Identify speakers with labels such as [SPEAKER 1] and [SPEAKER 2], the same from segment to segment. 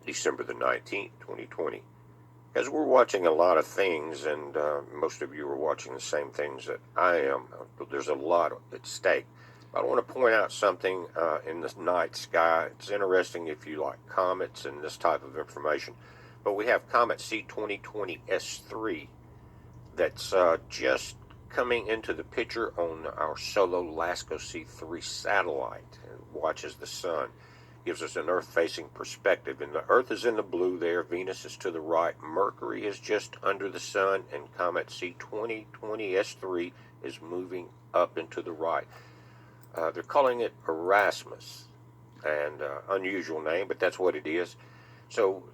[SPEAKER 1] December the 19th, 2020. As we're watching a lot of things, and most of you are watching the same things that I am, there's a lot at stake. I want to point out something in the night sky. It's interesting if you like comets and this type of information. But we have Comet C2020 S3 that's just coming into the picture on our Solo LASCO C3 satellite and watches the sun. Gives us an Earth-facing perspective. And the Earth is in the blue there. Venus is to the right. Mercury is just under the sun. And Comet C2020 S3 is moving up and to the right. They're calling it Erasmus. And unusual name, but that's what it is. So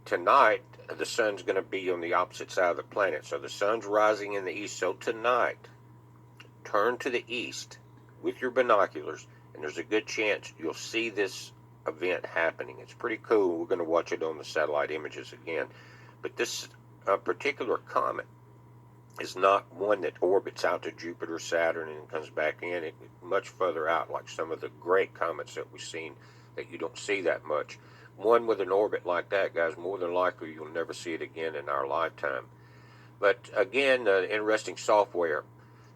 [SPEAKER 1] tonight, the sun's going to be on the opposite side of the planet. So the sun's rising in the east. So tonight, turn to the east with your binoculars, and there's a good chance you'll see this event happening. It's pretty cool. We're going to watch it on the satellite images again. But this particular comet is not one that orbits out to Jupiter, Saturn, and comes back in. It's much further out, like some of the great comets that we've seen that you don't see that much. One with an orbit like that, guys, more than likely you'll never see it again in our lifetime. But again, interesting software.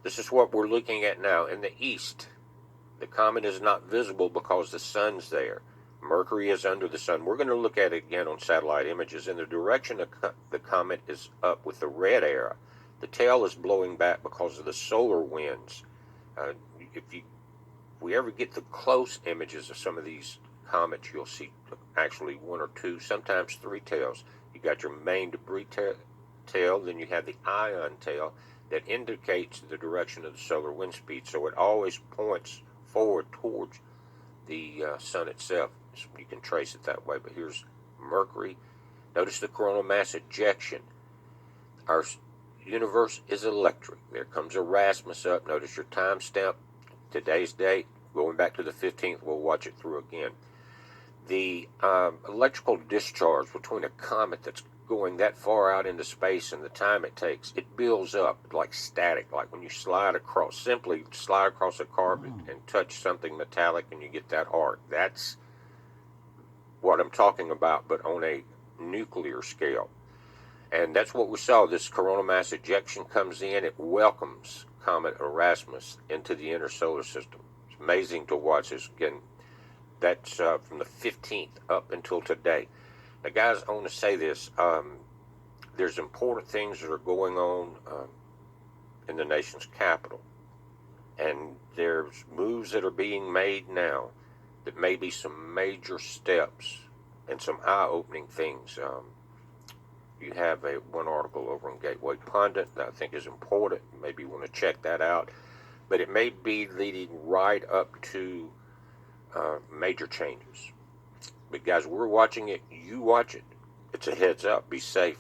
[SPEAKER 1] This is what we're looking at now. In the east, the comet is not visible because the sun's there. Mercury is under the sun. We're going to look at it again on satellite images. In the direction of the comet is up with the red arrow. The tail is blowing back because of the solar winds. If we ever get the close images of some of these comets, you'll see actually one or two, sometimes three tails. You got your main debris tail, then you have the ion tail that indicates the direction of the solar wind speed. So it always points forward towards the sun itself. So you can trace it that way. But here's Mercury. Notice the coronal mass ejection. Our universe is electric. There comes Erasmus up. Notice your timestamp, today's date. Going back to the 15th, we'll watch it through again. The electrical discharge between a comet that's going that far out into space and the time it takes, it builds up like static, like when you simply slide across a carpet and touch something metallic and you get that arc. That's what I'm talking about, but on a nuclear scale. And that's what we saw. This coronal mass ejection comes in. It welcomes Comet Erasmus into the inner solar system. It's amazing to watch this. Again, that's from the 15th up until today. Now, guys, I want to say this. There's important things that are going on in the nation's capital. And there's moves that are being made now that may be some major steps and some eye-opening things. You have one article over on Gateway Pundit that I think is important. Maybe you want to check that out. But it may be leading right up to major changes. But guys, we're watching it. You watch it. It's a heads up. Be safe.